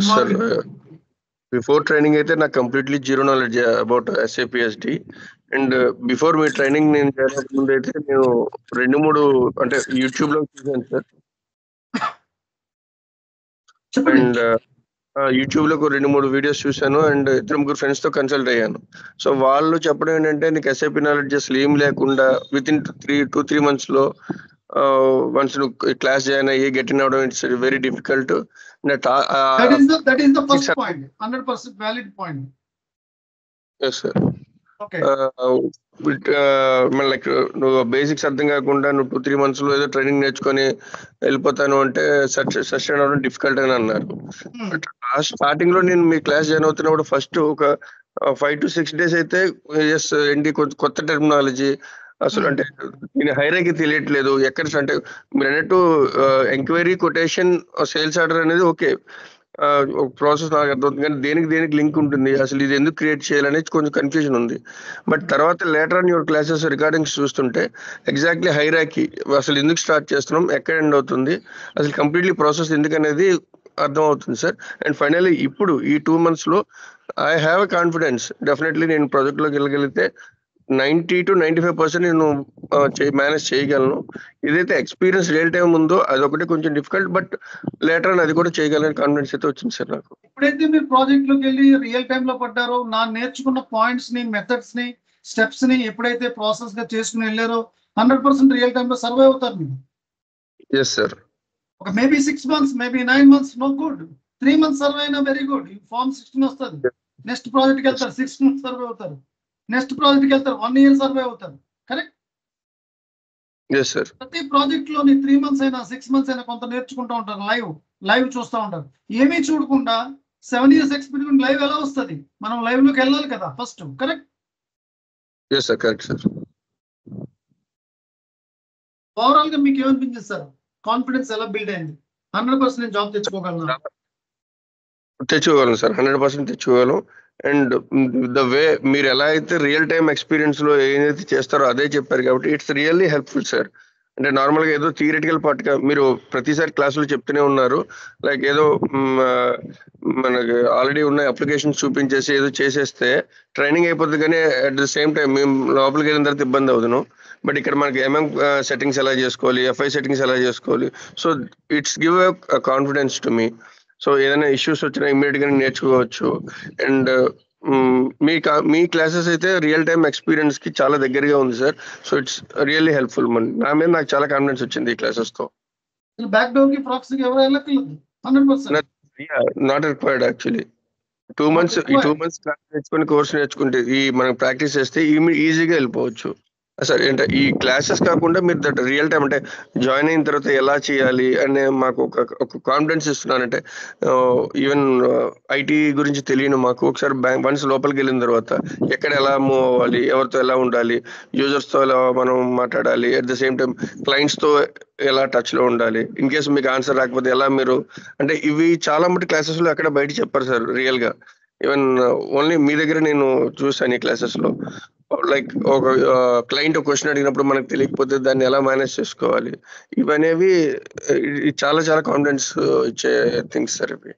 Sir before training అయితే నాకు completely zero knowledge about SAP SD. And before me training నేను చేయడానికి ముందు అయితే నేను 2-3 అంటే యూట్యూబ్ లో చూసాను సార్. అండ్ యూట్యూబ్ లో 2-3 వీడియోస్ చూశాను అండ్ 2-3 ఫ్రెండ్స్ తో కన్సల్ట్ అయ్యాను. సో వాళ్ళు చెప్పడం ఏంటంటే నీకు SAP నాలెడ్జ్ అసలు ఏం లేకుండా విత్ ఇన్ 2-3 months లో వన్స్ నువ్వు క్లాస్ జాయిన్ అయ్యి గెట్ ఇన్ అవడం it's very difficult. That is the first point, 100% valid point. Yes sir. Okay. Like నువ్వు బేసిక్స్ అర్థం కాకుండా నువ్వు 2-3 months లో ఏదో ట్రైనింగ్ నేర్చుకొని వెళ్ళిపోతాను అంటే సస్టైన్ అవ్వడం డిఫికల్ట్ అని అన్నారు. బట్ స్టార్టింగ్ లో నేను మీ క్లాస్ జాయిన్ అవుతున్నప్పుడు ఫస్ట్ ఒక 5 to 6 days అయితే ఎస్ ఏంటి కొత్త టెర్మినాలజీ అసలు అంటే నేను హైరాకి తెలియట్లేదు ఎక్కడ అంటే మీరు అన్నట్టు ఎంక్వైరీ కొటేషన్ సేల్స్ ఆర్డర్ అనేది ఓకే ప్రాసెస్ నాకు అర్థమవుతుంది కానీ దేనికి లింక్ ఉంటుంది అసలు ఇది ఎందుకు క్రియేట్ చేయాలనేది కొంచెం కన్ఫ్యూజన్ ఉంది. బట్ తర్వాత later on your classes recordings చూస్తుంటే ఎగ్జాక్ట్లీ హైరాకి అసలు ఎందుకు స్టార్ట్ చేస్తున్నాం ఎక్కడ ఎండ్ అవుతుంది అసలు కంప్లీట్లీ ప్రాసెస్ ఎందుకు అనేది అర్థం అవుతుంది సార్. అండ్ ఫైనల్లీ ఇప్పుడు ఈ 2 months లో I have a confidence definitely నేను ప్రాజెక్ట్లోకి వెళ్ళగలిగితే 90 to 95% నేను మేనేజ్ చేయగలను. ఏదైతే ఎక్స్పీరియన్స్ రియల్ టైం ఉందో అదొకటి కొంచెం డిఫికల్ట్ బట్ లేటర్ అని అది కూడా చేయగలని కాన్ఫిడెన్స్ అయితే వచ్చింది సార్ నాకు. ఎప్పుడైతే మీరు ప్రాజెక్ట్ లోకి వెళ్ళి రియల్ టైమ్ లో పడ్డారో నా నేర్చుకున్న పాయింట్స్ ని మెథడ్స్ ని స్టెప్స్ ని ఎప్పుడైతే ప్రాసెస్ గా చేసుకుని వెళ్ళారో 100% రియల్ టైమ్ లో సర్వే అవుతారు మీరు. Yes sir. ఒక maybe 6 months maybe 9 months no good, 3 months survey అయినా వెరీ గుడ్. ఫార్మ్ 16 వస్తుంది, నెక్స్ట్ ప్రాజెక్ట్కి వెళ్తారు 6 months సర్వే అవుతారు, నెక్స్ట్ ప్రాజెక్ట్కి వెళ్తారు 1 year సర్వే అవుతారు. కరెక్ట్? Yes sir. ప్రతి ప్రాజెక్ట్ లోని 3 months అయినా 6 months అయినా కొంత నేర్చుకుంటూ ఉంటారు, లైవ్ చూస్తూ ఉంటారు. ఏమీ చూడకుండా 7 years ఎక్స్పీరియన్స్ లైవ్ ఎలా వస్తుంది? మనం లైవ్ లోకి వెళ్ళాలి కదా first. Correct? Yes sir, correct sir. Overall గా మీకు ఏమనిపించింది సార్? కాన్ఫిడెన్స్ ఎలా బిల్డ్ అయింది? 100% నేను జాబ్ తెచ్చుకోగలను సార్, 100% తెచ్చుకోగలం. అండ్ ద వే మీరు ఎలా అయితే రియల్ టైమ్ ఎక్స్పీరియన్స్ లో ఏదైతే చేస్తారో అదే చెప్పారు కాబట్టి ఇట్స్ రియల్లీ హెల్ప్ఫుల్ సార్. అంటే నార్మల్గా ఏదో థియరిటికల్ పార్ట్గా మీరు ప్రతిసారి క్లాసులో చెప్తూనే ఉన్నారు, లైక్ ఏదో మనకి ఆల్రెడీ ఉన్న అప్లికేషన్స్ చూపించేసి ఏదో చేసేస్తే ట్రైనింగ్ అయిపోతుంది కానీ అట్ ద సేమ్ టైం మేము లోపలికి వెళ్ళిన తర్వాత ఇబ్బంది అవుతున్నాం. బట్ ఇక్కడ మనకి సెట్టింగ్స్ ఎలా చేసుకోవాలి, FI సెట్టింగ్స్ ఎలా చేసుకోవాలి, so it's give a confidence to me. So ఏదైనా ఇష్యూస్ వచ్చినా ఇమ్మీడియట్ గా నేర్చుకోవచ్చు. అండ్ మీ క్లాసెస్ అయితే రియల్ టైమ్ ఎక్స్పీరియన్స్ కి చాలా దగ్గరగా ఉంది sir. So it's really helpful. నా మీద నాకు చాలా కాన్ఫిడెన్స్ వచ్చింది ఈ క్లాసెస్ తో. బ్యాక్ డోర్ కి ప్రాక్సీ ఎవరు వెళ్ళట్లేదు 100%. Not required actually. 2 months ఈ 2 months క్లాస్ నేర్చుకుని కోర్స్ నేర్చుకుంటే ఈ మనం ప్రాక్టీస్ చేస్తే ఈజీగా వెళ్ళిపోవచ్చు సార్. అంటే ఈ క్లాసెస్ కాకుండా మీరు దట్ రియల్ టైం అంటే జాయిన్ అయిన తర్వాత ఎలా చేయాలి అనే మాకు ఒక కాన్ఫిడెన్స్ ఇస్తున్నానంటే ఈవెన్ IT గురించి తెలియను మాకు. ఒకసారి వన్స్ లోపలికి వెళ్ళిన తర్వాత ఎక్కడ ఎలా మూవ్ అవ్వాలి, ఎవరితో ఎలా ఉండాలి, యూజర్స్తో ఎలా మనం మాట్లాడాలి, అట్ ద సేమ్ టైం క్లయింట్స్తో ఎలా టచ్లో ఉండాలి, ఇన్ కేస్ మీకు ఆన్సర్ రాకపోతే ఎలా మీరు అంటే ఇవి చాలా మటు క్లాసెస్లో ఎక్కడ బయట చెప్పారు సార్ రియల్గా. ఈవెన్ ఓన్లీ మీ దగ్గర నేను చూసాను ఈ క్లాసెస్లో. లైక్ ఒక క్లయింట్ ఒక క్వశ్చన్ అడిగినప్పుడు మనకు తెలియకపోతే దాన్ని ఎలా మేనేజ్ చేసుకోవాలి, ఇవనేవి చాలా చాలా కాన్ఫిడెన్స్ ఇచ్చే థింగ్స్ సార్ ఇవి.